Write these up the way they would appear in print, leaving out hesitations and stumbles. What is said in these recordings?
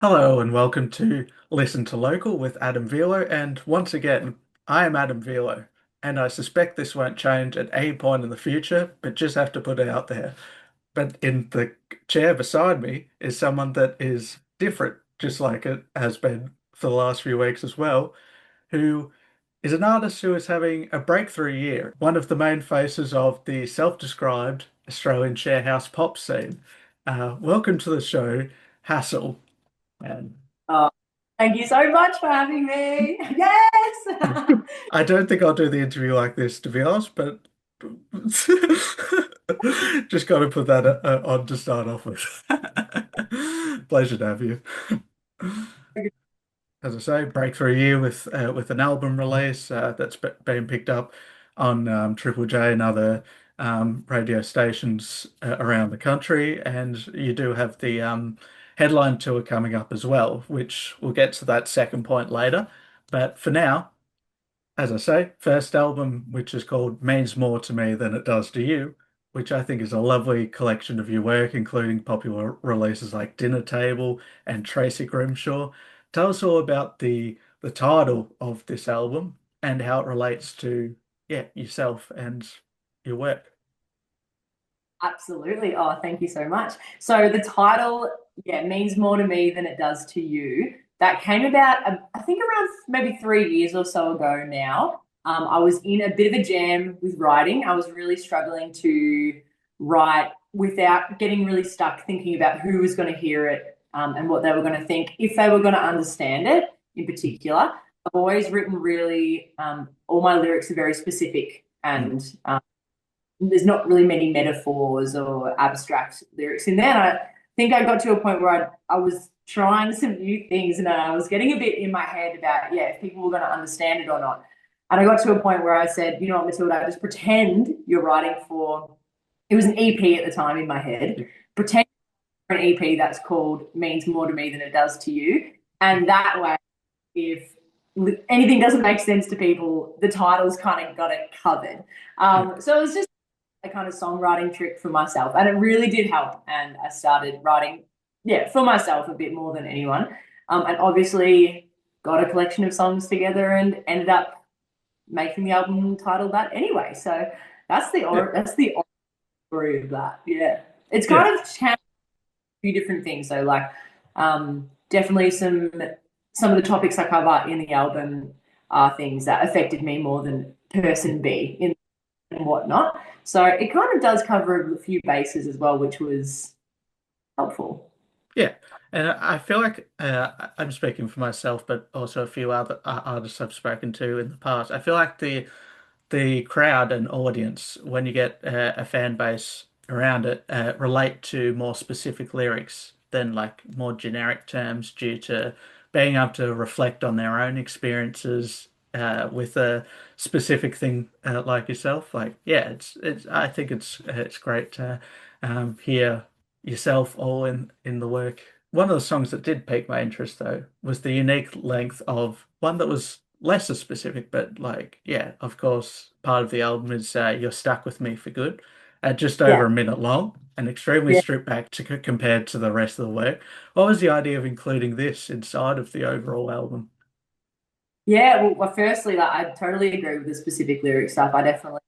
Hello and welcome to Listen to Local with Adam Velo. And once again, I am Adam Velo, and I suspect this won't change at any point in the future, but just have to put it out there. But in the chair beside me is someone that is different, just like it has been for the last few weeks as well, who is an artist who is having a breakthrough year, one of the main faces of the self-described Australian sharehouse pop scene. Welcome to the show, Hassall. And Oh, thank you so much for having me. Yes. I don't think I'll do the interview like this, to be honest, but just got to put that on to start off with. Pleasure to have you. As I say, breakthrough year with an album release that's been picked up on Triple J and other radio stations around the country, and you do have the headline tour coming up as well, which we'll get to that second point later. But for now, as I say, first album, which is called Means More to Me Than It Does to You, which I think is a lovely collection of your work, including popular releases like Dinner Table and Tracy Grimshaw. Tell us all about the title of this album and how it relates to yourself and your work. Absolutely. Oh, thank you so much. So the title, means more to me than it does to you. That came about, I think, around maybe 3 years or so ago now. I was in a bit of a jam with writing. I was really struggling to write without getting really stuck thinking about who was going to hear it, and what they were going to think, if they were going to understand it in particular. I've always written really, all my lyrics are very specific, Mm. and there's not really many metaphors or abstract lyrics in there. And I think I got to a point where I was trying some new things, and I was getting a bit in my head about, if people were going to understand it or not. And I got to a point where I said, you know what, Matilda, just pretend you're writing for, it was an EP at the time in my head, pretend for an EP that's called Means More to Me Than It Does to You. And that way, if anything doesn't make sense to people, the title's kind of got it covered. Yeah. So it was just a kind of songwriting trick for myself, and it really did help. And I started writing, for myself a bit more than anyone, and obviously got a collection of songs together and ended up making the album titled that anyway. So Yeah. that's the story of that. Yeah, it's Yeah. kind of changed a few different things. So like, definitely some of the topics I cover in the album are things that affected me more than person B in and whatnot. So it kind of does cover a few bases as well, which was helpful. Yeah, and I feel like I'm speaking for myself, but also a few other artists I've spoken to in the past. I feel like the crowd and audience, when you get a fan base around it, relate to more specific lyrics than like more generic terms due to being able to reflect on their own experiences with a specific thing like yourself. Like, yeah, it's I think it's great to hear yourself all in the work. One of the songs that did pique my interest though was the unique length of one that was lesser specific, but like, yeah, of course, part of the album is You're Stuck With Me for Good, just over Yeah. a minute long and extremely Yeah. stripped back to compared to the rest of the work. What was the idea of including this inside of the overall album? Yeah. Well, firstly, like, I totally agree with the specific lyric stuff. I definitely,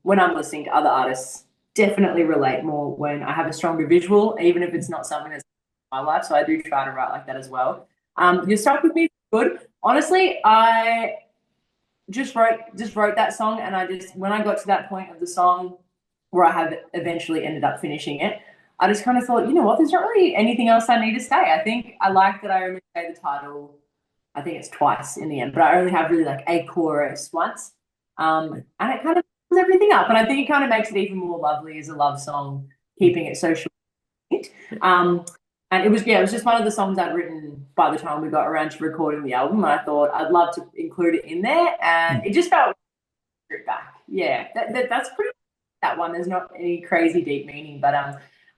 when I'm listening to other artists, definitely relate more when I have a stronger visual, even if it's not something that's in my life. So I do try to write like that as well. You're stuck with me. Good. Honestly, I just wrote that song, and I just, when I got to that point of the song where I have eventually ended up finishing it, I just kind of thought, you know what, there's not really anything else I need to say. I think I like that I only say the title, I think it's twice in the end, but I only have really like a chorus once. And it kind of sums everything up. And I think it kind of makes it even more lovely as a love song, keeping it so short. Um, and it was just one of the songs I'd written by the time we got around to recording the album. And I thought I'd love to include it in there. And Mm. it just felt stripped back. Yeah, that's pretty much that one. There's not any crazy deep meaning, but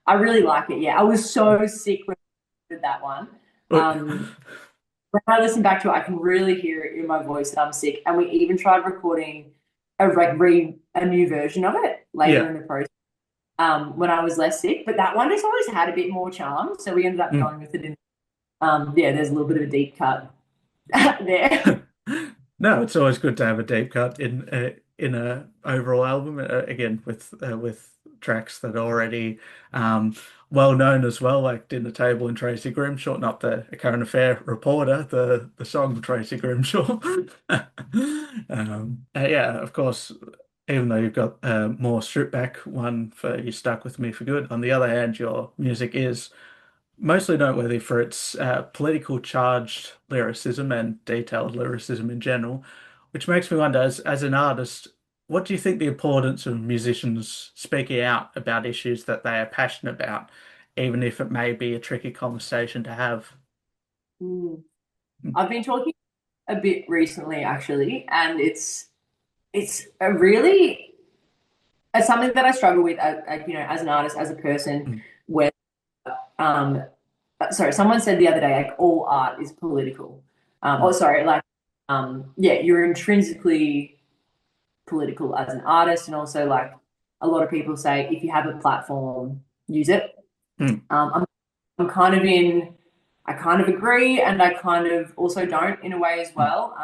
I really like it. Yeah, I was so sick when I did that one. But- Um, when I listen back to it, I can really hear it in my voice that I'm sick. And we even tried recording a new version of it later Yeah. in the process, when I was less sick. But that one just always had a bit more charm, so we ended up Mm. going with it in. Yeah, there's a little bit of a deep cut there. No, it's always good to have a deep cut in a overall album. Again, with tracks that are already um, well known as well, like Dinner Table and Tracy Grimshaw, not the current affair reporter, the song Tracy Grimshaw. Yeah, of course. Even though you've got a more stripped back one for You Stuck With Me for Good, on the other hand, your music is mostly noteworthy for its political charged lyricism and detailed lyricism in general, which makes me wonder, as an artist, what do you think the importance of musicians speaking out about issues that they are passionate about, even if it may be a tricky conversation to have? Mm. I've been talking a bit recently, actually, and it's a really it's something that I struggle with, as an artist, as a person. Mm, Where, um, sorry, someone said the other day, like all art is political. mm, Sorry, like, yeah, you're intrinsically political as an artist, and also like a lot of people say, if you have a platform, use it. mm, I'm kind of in. I kind of agree, and I kind of also don't in a way as mm, well.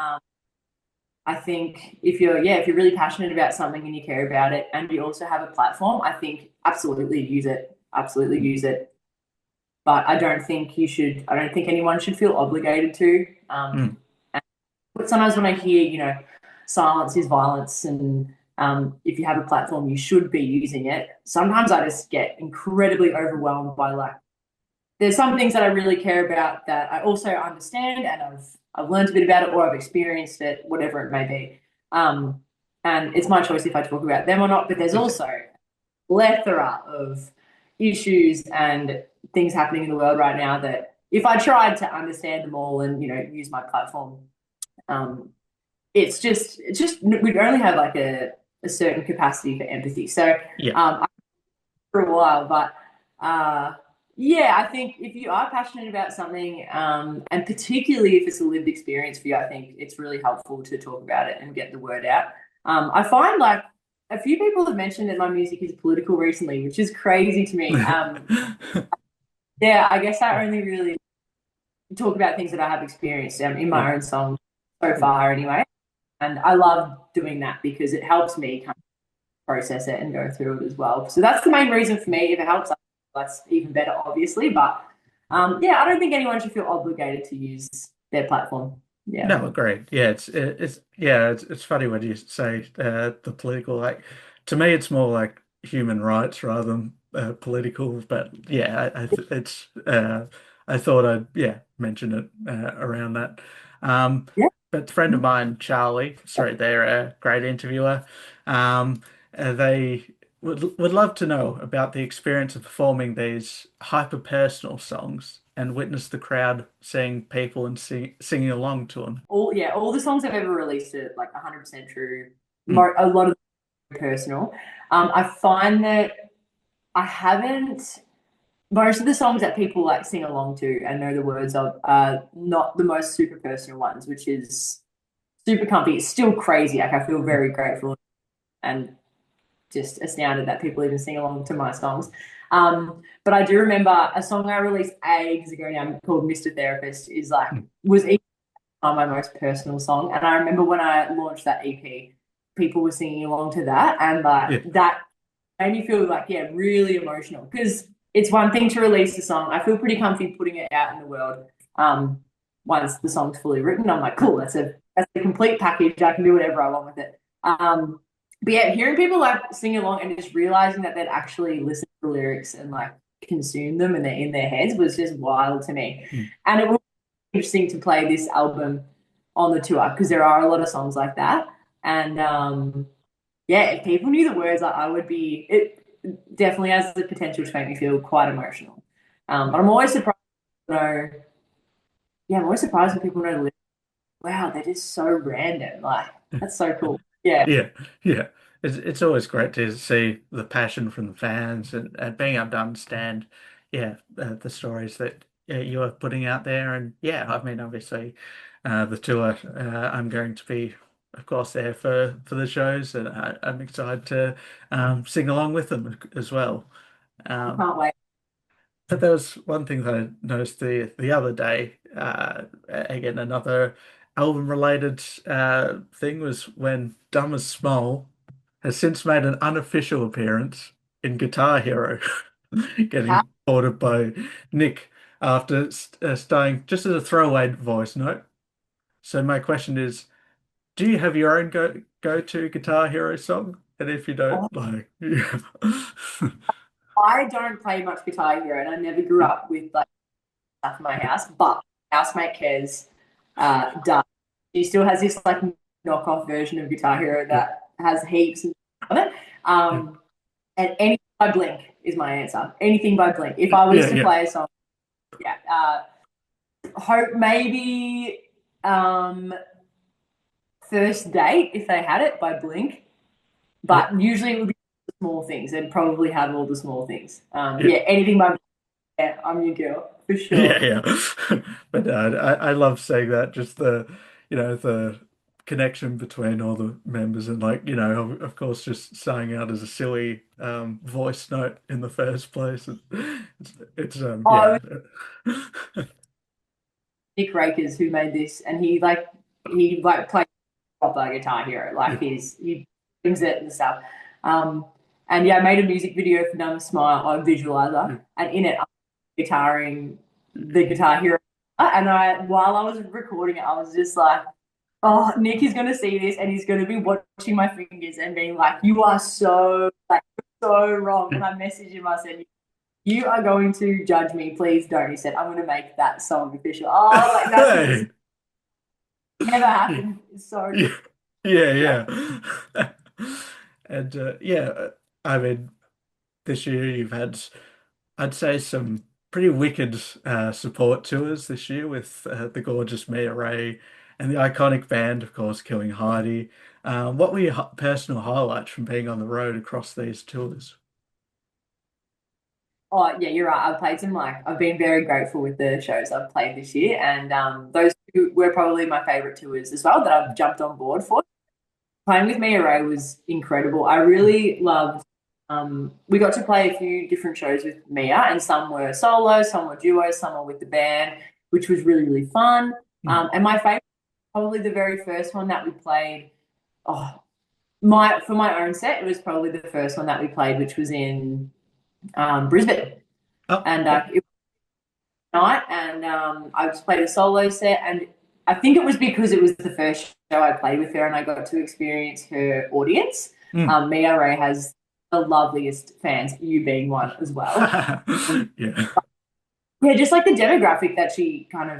I think if you're really passionate about something and you care about it, and you also have a platform, I think absolutely use it. Absolutely mm, use it. But I don't think you should. I don't think anyone should feel obligated to. mm, But sometimes when I hear, silence is violence, and if you have a platform, you should be using it. Sometimes I just get incredibly overwhelmed by like there's some things that I really care about that I also understand, and I've learned a bit about it or I've experienced it, whatever it may be. Um, and it's my choice if I talk about them or not. But there's ex- also a plethora of issues and things happening in the world right now that if I tried to understand them all and use my platform, um, it's just we'd only have like a certain capacity for empathy. So yeah, um, for a while, but uh, yeah, I think if you are passionate about something, and particularly if it's a lived experience for you, I think it's really helpful to talk about it and get the word out. I find like a few people have mentioned that my music is political recently, which is crazy to me. Yeah, I guess I only really talk about things that I have experienced in yeah, my own songs so yeah. far, anyway. And I love doing that because it helps me kind of process it and go through it as well. So that's the main reason for me. If it helps, that's even better, obviously. But yeah, I don't think anyone should feel obligated to use their platform. Yeah. No, agreed. Yeah, it's funny when you say the political, like, to me it's more like human rights rather than political. But yeah, I thought I'd mention it around that. Um, Yeah. but a friend of mine, Charlie, sorry, they're a great interviewer. They would love to know about the experience of performing these hyper personal songs and witness the crowd seeing people and singing along to them. All the songs I've ever released are like 100% true. Mm, A lot of them are personal. I find that I haven't most of the songs that people like sing along to and know the words of are not the most super personal ones, which is super comfy. It's still crazy. Like I feel mm, very grateful and just astounded that people even sing along to my songs. But I do remember a song I released ages ago now called Mr. Therapist is like mm. was even my most personal song. And I remember when I launched that EP, people were singing along to that and like Yeah, that made me feel like really emotional because it's one thing to release a song. I feel pretty comfy putting it out in the world. Um, Once the song's fully written, I'm like, cool, that's a complete package. I can do whatever I want with it. But yeah, hearing people like sing along and just realizing that they'd actually listen to the lyrics and like consume them and they're in their heads was just wild to me. mm, And it was interesting to play this album on the tour because there are a lot of songs like that. And yeah, if people knew the words, I would be. It definitely has the potential to make me feel quite emotional. But I'm always surprised. To know, yeah, I'm always surprised when people know the lyrics. Wow, that is so random. Like that's so cool. Yeah, yeah, yeah. It's always great to see the passion from the fans and being able to understand, the stories that you are putting out there. And yeah, I mean, obviously, the tour, I'm going to be, of course, there for the shows, and I'm excited to sing along with them as well. I Um, can't wait. But there was one thing that I noticed the other day. Again, another album related thing was when Dumb as Small has since made an unofficial appearance in Guitar Hero, How getting ordered by Nick after starring just as a throwaway voice note. So my question is, do you have your own go-to Guitar Hero song? And if you don't, like, yeah. I don't play much Guitar Hero, and I never grew up with like stuff in my house. But housemate Kez does. She still has this like knockoff version of Guitar Hero Yeah, that has heaps on it. yeah, And anything by Blink is my answer. Anything by Blink. If I was yeah, to yeah, play a song, yeah. Hope maybe um, First Date if they had it by Blink, yeah, but usually it would be the small things. They'd probably have all the small things. yeah. Yeah, anything by Blink. Yeah, I'm your girl for Yeah, sure. yeah. But I love saying that, just the connection between all the members and like, of course, just saying out as a silly voice note in the first place. Oh, it Yeah. was Nick Rakers who made this, and he played proper Guitar Hero. Yeah. Like he brings it and stuff. Um, and yeah, I made a music video for Numb Smile on Visualizer, Yeah. and in it, I'm guitaring the Guitar Hero. And while I was recording it, I was just like, "Oh, Nick is gonna see this, and he's gonna be watching my fingers and being like, you are so wrong." Yeah. And I messaged him. I said, "You are going to judge me, please don't." He said, "I'm gonna make that song official." Oh, like that's just Hey. never Yeah. happened. It's so Yeah. Yeah, yeah. yeah. And yeah, I mean, this year you've had, I'd say, some pretty wicked support tours this year with the gorgeous Mia Ray and the iconic band, of course, Killing Heidi. What were your personal highlights from being on the road across these tours? Oh yeah, you're right. I've been very grateful with the shows I've played this year, and those two were probably my favorite tours as well that I've jumped on board for. Playing with Mia Ray was incredible. I really loved. We got to play a few different shows with Mia, and some were solo, some were duos, some were with the band, which was really fun. Mm. And my favorite, probably the very first one that we played. Oh, my for my own set, it was probably the first one that we played, which was in Brisbane, Oh, and yeah. it night, and I just played a solo set, and I think it was because it was the first show I played with her, and I got to experience her audience. Mm. Mia Ray has the loveliest fans, you being one as well. Yeah. Yeah, just like the demographic that she kind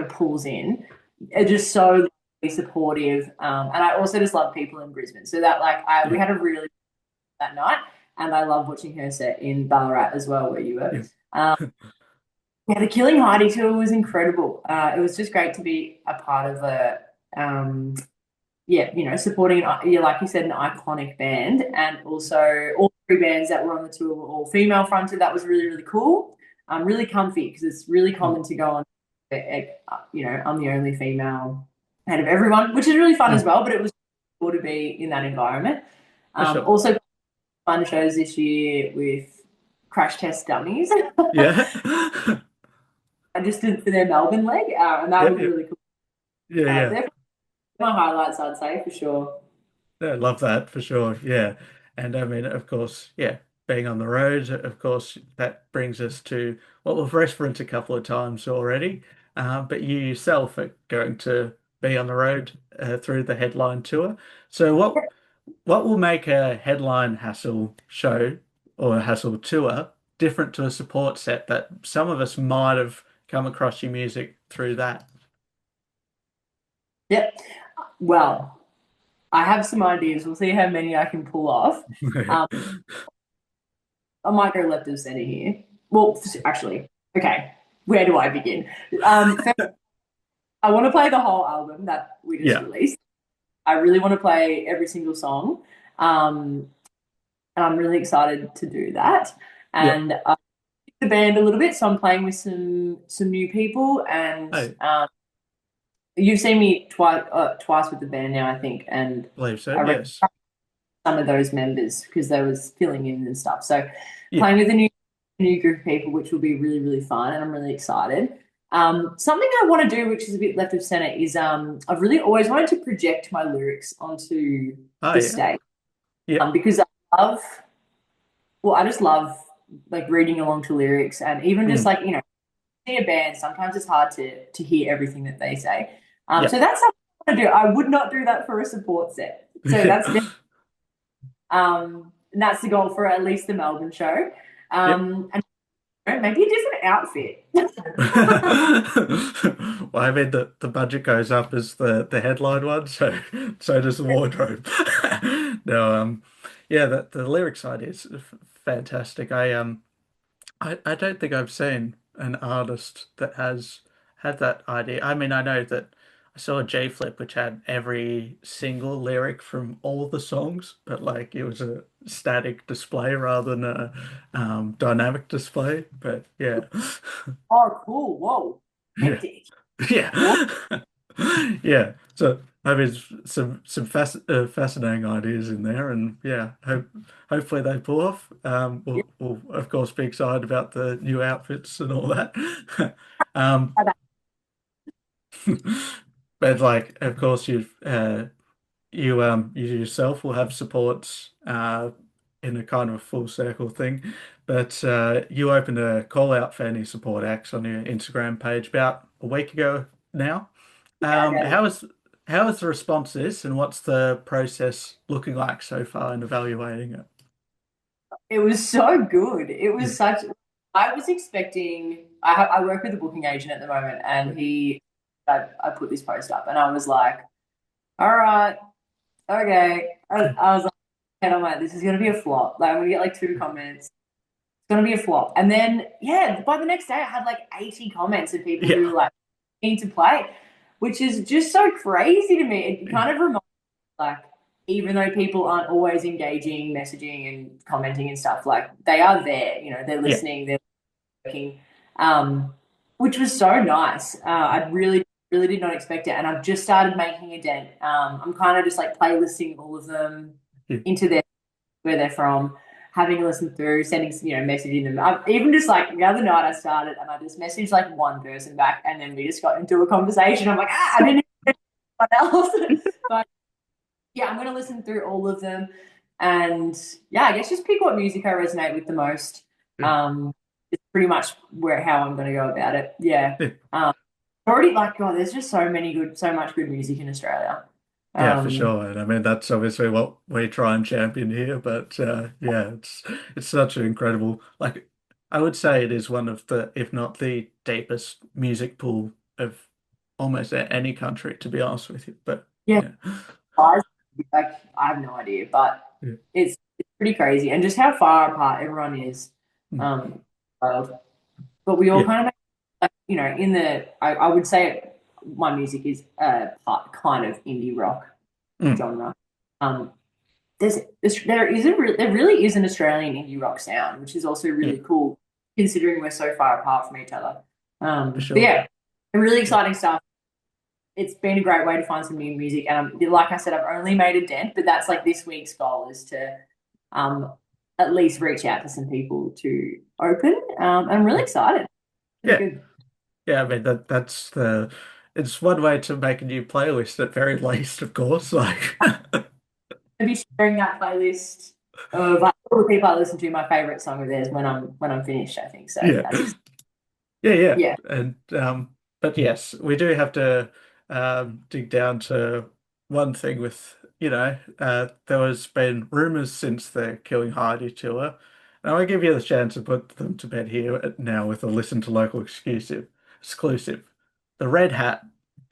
of pulls in, are just so supportive. And I also just love people in Brisbane, so that we Yeah. had a really that night, and I love watching her set in Ballarat as well, where you were. Yeah. Um, Yeah, the Killing Heidi tour was incredible. It was just great to be a part of supporting, yeah, like you said, an iconic band. And also all three bands that were on the tour were all female fronted. That was really, really cool. Really comfy because it's really Mm. common to go on, I'm the only female out of everyone, which is really fun as Mm. well, but it was cool to be in that environment. For sure. Also, fun shows this year with Crash Test Dummies. Yeah. I just did for their Melbourne leg, and that Yeah, was yeah. really cool. Yeah, yeah. They're my highlights, I'd say for sure. Yeah, I love that for sure. Yeah. And I mean, of course, yeah, being on the road, of course, that brings us to what we've referenced a couple of times already. But you yourself are going to be on the road through the headline tour. So what will make a headline Hassle show or a Hassle tour different to a support set that some of us might have come across your music through that? Yep. Well, I have some ideas. We'll see how many I can pull off. Um, I might go left of center here. Well, actually, okay. Where do I begin? First, I want to play the whole album that we just Yeah. released. I really want to play every single song. Um, and I'm really excited to do that. Yeah. And the band a little bit, so I'm playing with some new people, and I you've seen me twice with the band now, I think, and believe so. I reckon Yes. some of those members because they was filling in and stuff. So Yeah. playing with a new group of people, which will be really, really fun, and I'm really excited. Something I want to do, which is a bit left of center, is I've really always wanted to project my lyrics onto Oh the yeah. stage. Yeah. Because love, I just love like reading along to lyrics, and even just Mm. like see a band. Sometimes it's hard to hear everything that they say. Yeah. So that's something I want to do. I would not do that for a support set. So and that's the goal for at least the Melbourne show. Yep. And maybe a different outfit. Well, I mean the budget goes up as the headline one, so so does the wardrobe. No, yeah, the lyric side is fantastic. I don't think I've seen an artist that has had that idea. I mean, I know that I saw a J Flip which had every single lyric from all the songs, but like it was a static display rather than a dynamic display. But yeah, Oh, cool. Whoa. yeah, Hectic. What? yeah, yeah. So I mean, some fascinating ideas in there, and yeah, hopefully they pull off. We'll of course be excited about the new outfits and all that. Um, but like, of course, you yourself will have supports in a kind of a full circle thing. But you opened a call out for any support acts on your Instagram page about a week ago now. Um, Yeah, how is how is the response to this, and what's the process looking like so far in evaluating it? it was so good. It Yeah, was such. I was expecting. I work with a booking agent at the moment, yeah, and I put this post up, and I was like, all right, okay. I was like, and I'm like, this is gonna be a flop. Like, I'm gonna get like two comments. It's gonna be a flop. And then, yeah, by the next day, I had like 80 comments of people who yeah, were like, keen to play, which is just so crazy to me. It kind of reminds me, like, even though people aren't always engaging, messaging, and commenting and stuff, like, they are there. They're yeah, listening, they're working, which was so nice. I really, really did not expect it. And I've just started making a dent. I'm kind of just like playlisting all of them yeah, into where they're from, having a listen through, sending, messaging them. I've even just like the other night I started and I just messaged like one person back and then we just got into a conversation. I'm like, I didn't know anyone else. But yeah, I'm going to listen through all of them. And yeah, I guess just pick what music I resonate with the most. yeah, Um, it's pretty much how I'm going to go about it. Yeah. yeah. Um, already like, God, there's just so much good music in Australia. Yeah, for Um, sure. And I mean, that's obviously what we try and champion here. But yeah, it's such an incredible, like I would say it is one of the, if not the deepest music pool of almost any country, to be honest with you. But yeah, yeah, guys, like I have no idea, but yeah, it's pretty crazy, and just how far apart everyone is. mm, Um, world. But we all yeah, kind of, like, in I would say my music is kind of indie rock mm, genre. Um, there really is an Australian indie rock sound, which is also yeah, really cool considering we're so far apart from each other. for But sure. yeah, really Yeah, exciting stuff. It's been a great way to find some new music. And like I said, I've only made a dent, but that's like this week's goal is to um, at least reach out to some people to open. I'm really yeah, excited. Be yeah, good. yeah. I mean that's the. It's one way to make a new playlist at very least, of course. Like, I'll be sharing that playlist of all the people I listen to. My favorite song of theirs when I'm finished. I think so. yeah. That's exciting. Yeah, yeah. Yeah. And but yes, we do have to dig down to one thing with, there has been rumors since the Killing Heidi tour. And I give you the chance to put them to bed here now with a listen to local exclusive. The Red Hat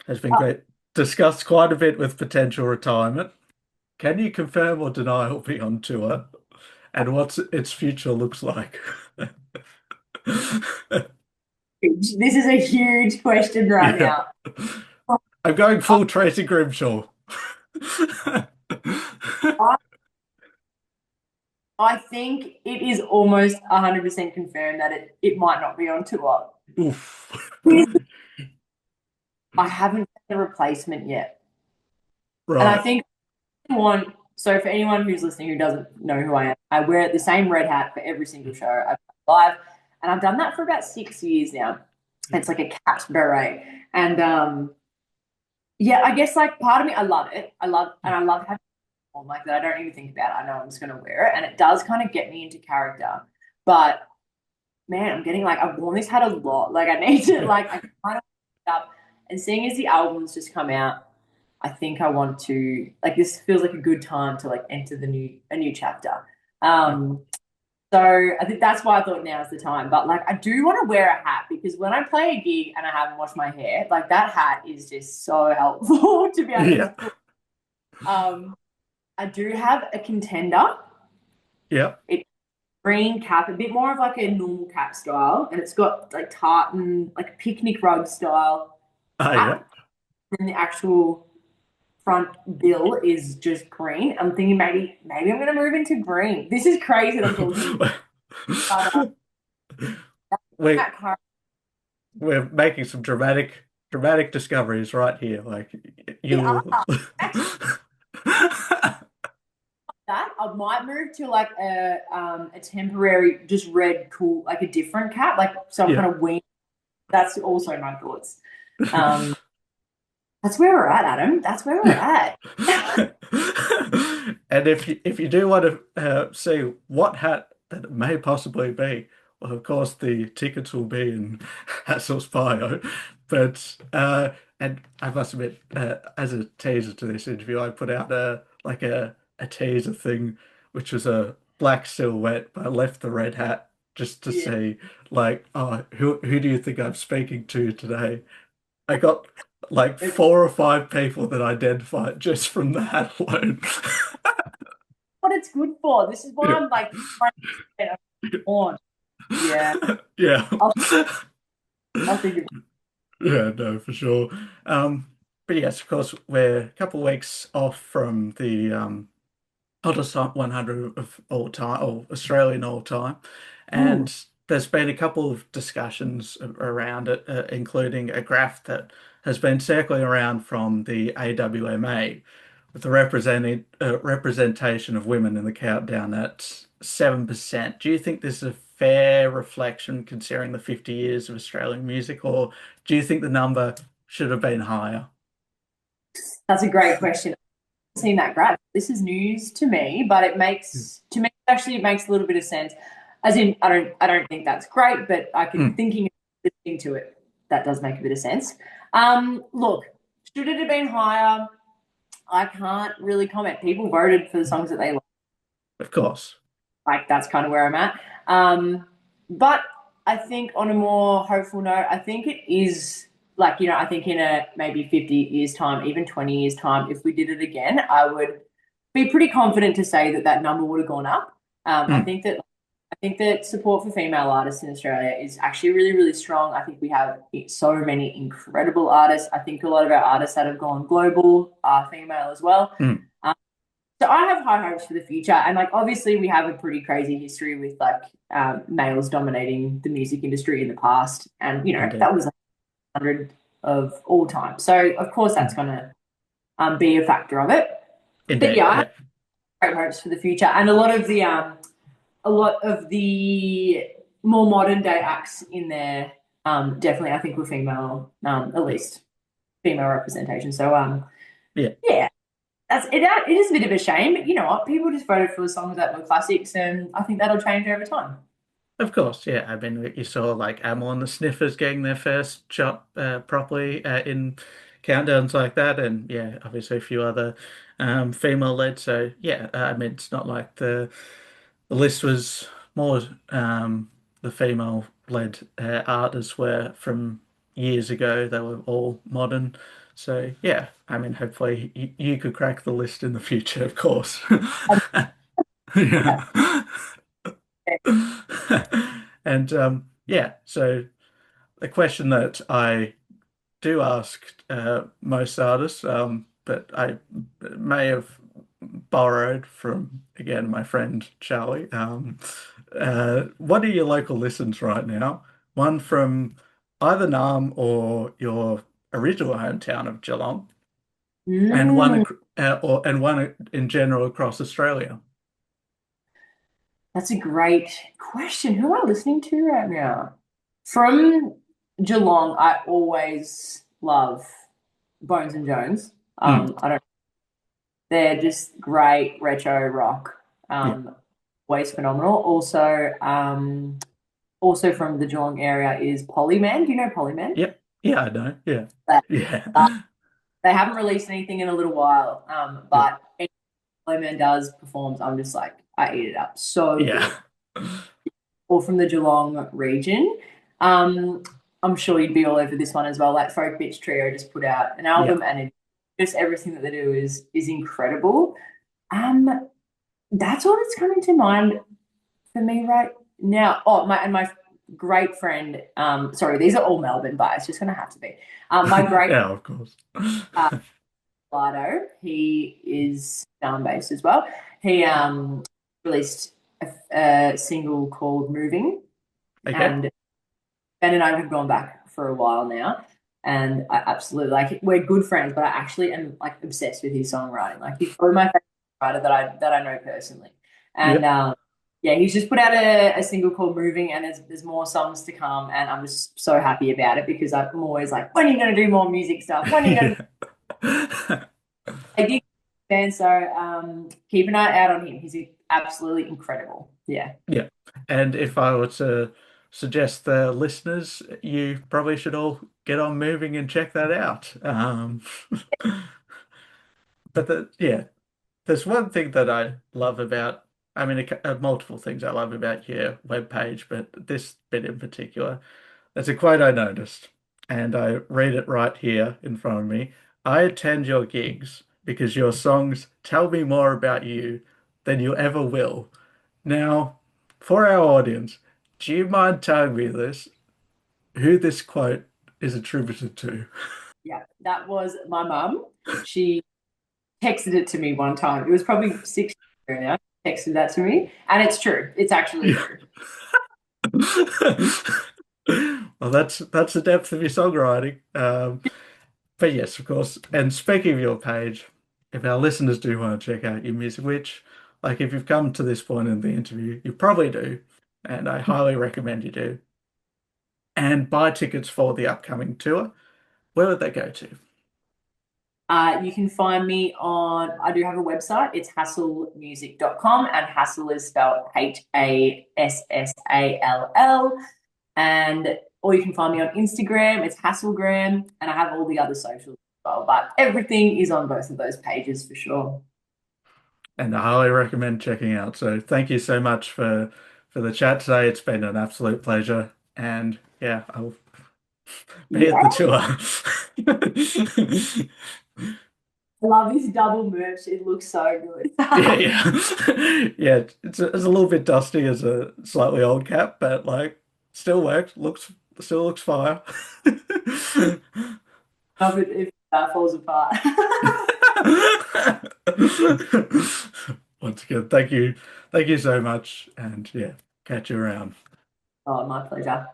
has been great discussed quite a bit with potential retirement. Can you confirm or deny he'll be on tour? And what's its future looks like? This is a huge question right Yeah. now. I'm going full Tracy Grimshaw. I, I think it is almost 100% confirmed that it might not be on tour. Oof. I haven't found a replacement yet. And I Right. think I want So for anyone who's listening who doesn't know who I am, I wear the same red hat for every single show I've done live, and I've done that for about 6 years now. It's like a cat beret, and yeah, I guess like part of me, I love it. I love having one like that. I don't even think about it. I know I'm just gonna wear it, and it does kind of get me into character. But man, I'm getting like I've worn this hat a lot. Like I need to like I kind of up, and seeing as the albums just come out, I think I want to like this feels like a good time to like enter the new a new chapter. Um, so I think that's why I thought now is the time. But like I do want to wear a hat because when I play a gig and I haven't washed my hair, like that hat is just so helpful to be able Yeah. to. Um, I do have a contender. Yeah. It's green cap, a bit more of like a normal cap style, and it's got like tartan, like picnic rug style Ah, yeah. cap, and the actual front bill is just green. I'm thinking maybe I'm gonna move into green. This is crazy that I'm talking about We that car. we're making some dramatic discoveries right here. Like We you are actually that. I might move to like a temporary just red cool like a different cap, like so I'm yeah. kind of wean. That's also my thoughts. Um, that's where we're at, Adam. That's where we're at. And if you do want to see what hat that it may possibly be, well, of course the tickets will be in Hassall's bio. But and I must admit, as a teaser to this interview, I put out a teaser thing, which was a black silhouette, but I left the red hat just to Yeah. see, like, oh, who do you think I'm speaking to today? I got like four or five people that identified just from that alone. What it's good for. This is why Yeah. I'm like trying to get on. Yeah, Yeah. I'll I'll think of it. Yeah, no, for sure. But yes, of course, we're a couple of weeks off from the hottest top 100 of all time, or Australian all time. Ooh, And there's been a couple of discussions around it, including a graph that has been circling around from the AWMA with the representation of women in the countdown at 7%. Do you think this is a fair reflection considering the 50 years of Australian music, or do you think the number should have been higher? that's a great question. I've seen that graph. This is news to me, but it makes to me actually it makes a little bit of sense. As in, I don't think that's great, but I can Mm, thinking listening to it, that does make a bit of sense. Look, should it have been higher? I can't really comment. People voted for the songs that they of course. like that's kind of where I'm at. But I think on a more hopeful note, I think it is like, I think in a maybe 50 years time, even 20 years time, if we did it again, I would be pretty confident to say that that number would have gone up. Mm, I think that support for female artists in Australia is actually really, really strong. I think we have so many incredible artists. I think a lot of our artists that have gone global are female as well. mm, Um, so I have high hopes for the future, and like obviously we have a pretty crazy history with like males dominating the music industry in the past, and indeed. that was 100 of all time. So of course that's Mm, going to be a factor of it. But indeed. yeah, I have Yeah. great hopes for the future, and a lot of the more modern day acts in there definitely I think were female, at least female representation. So Yeah. yeah, it is a bit of a shame, but you know what? People just voted for the songs that were classics, and I think that'll change over time. Of course, yeah. I mean, you saw like Amel and the Sniffers getting their first shot properly in countdowns like that, and yeah, obviously a few other female led. So yeah, I mean, it's not like the list was more the female led artists were from years ago. They were all modern. So yeah, I mean, hopefully you could crack the list in the future, of course. Yeah. And yeah, so the question that I do ask most artists, but I may have borrowed from again my friend Charlie. What are your local listens right now? One from either Nam or your original hometown of Geelong. and Mm, one in general across Australia. that's a great question. Who am I listening to right now? From Geelong, I always love Bones and Jones. Mm, I don't. They're just great retro rock. yeah. Always phenomenal. Also from the Geelong area is Polyman. Do you know Polyman? Yep. Yeah, I know. Yeah. They, Yeah. they haven't released anything in a little while, Yep. but anything Polyman does performs, I'm just like I eat it up. So Yeah. good. Or from the Geelong region. Um, I'm sure you'd be all over this one as well. Like Folk Beach Trio just put out an Yeah. album, and just everything that they do is incredible. Um, that's all that's coming to mind for me right now. Oh, my great friend. Sorry, these are all Melbourne, but it's just going to have to be. My great Yeah, of course. uh, Lado, he is Darwin based as well. He released a single called "Moving," Okay. and Ben and I have gone back for a while now, and I absolutely like it. We're good friends, but I actually am like obsessed with his songwriting. Like he's probably my favorite writer that I know personally, and Yep. yeah, he's just put out a single called "Moving," and there's more songs to come, and I'm just so happy about it because I'm always like, when are you going to do more music stuff? When are you going to? Yeah. I did, fan, so keep an eye out on him. He's absolutely incredible. Yeah. Yeah. And if I were to suggest the listeners, you probably should all get on moving and check that out. But yeah, there's one thing that I love about, I mean, multiple things I love about your webpage, but this bit in particular, there's a quote I noticed, and I read it right here in front of me. I attend your gigs because your songs tell me more about you than you ever will. Now, for our audience, do you mind telling me who this quote is attributed to? Yeah, that was my mum. She texted it to me one time. It was probably 6 years ago now. Texted that to me, and it's true. It's actually Yeah. true. Well, that's the depth of your songwriting. But yes, of course. And speaking of your page, if our listeners do want to check out your music, which, like, if you've come to this point in the interview, you probably do, and I highly recommend you do, and buy tickets for the upcoming tour, where would they go to? You can find me on, I do have a website. It's hassallmusic.com, and Hassall is spelled Hassall. Or you can find me on Instagram. It's Hassellgram, and I have all the other socials as well. But everything is on both of those pages for sure. And I highly recommend checking out. So thank you so much for the chat today. It's been an absolute pleasure. And yeah, I'll be at Yeah, the tour. I love this double merch. It looks so good. Yeah, yeah. Yeah, it's a little bit dusty as a slightly old cap, but like still works. Still looks fire. Love it if that falls apart. Once again, thank you. Thank you so much. And yeah, catch you around. Oh, my pleasure.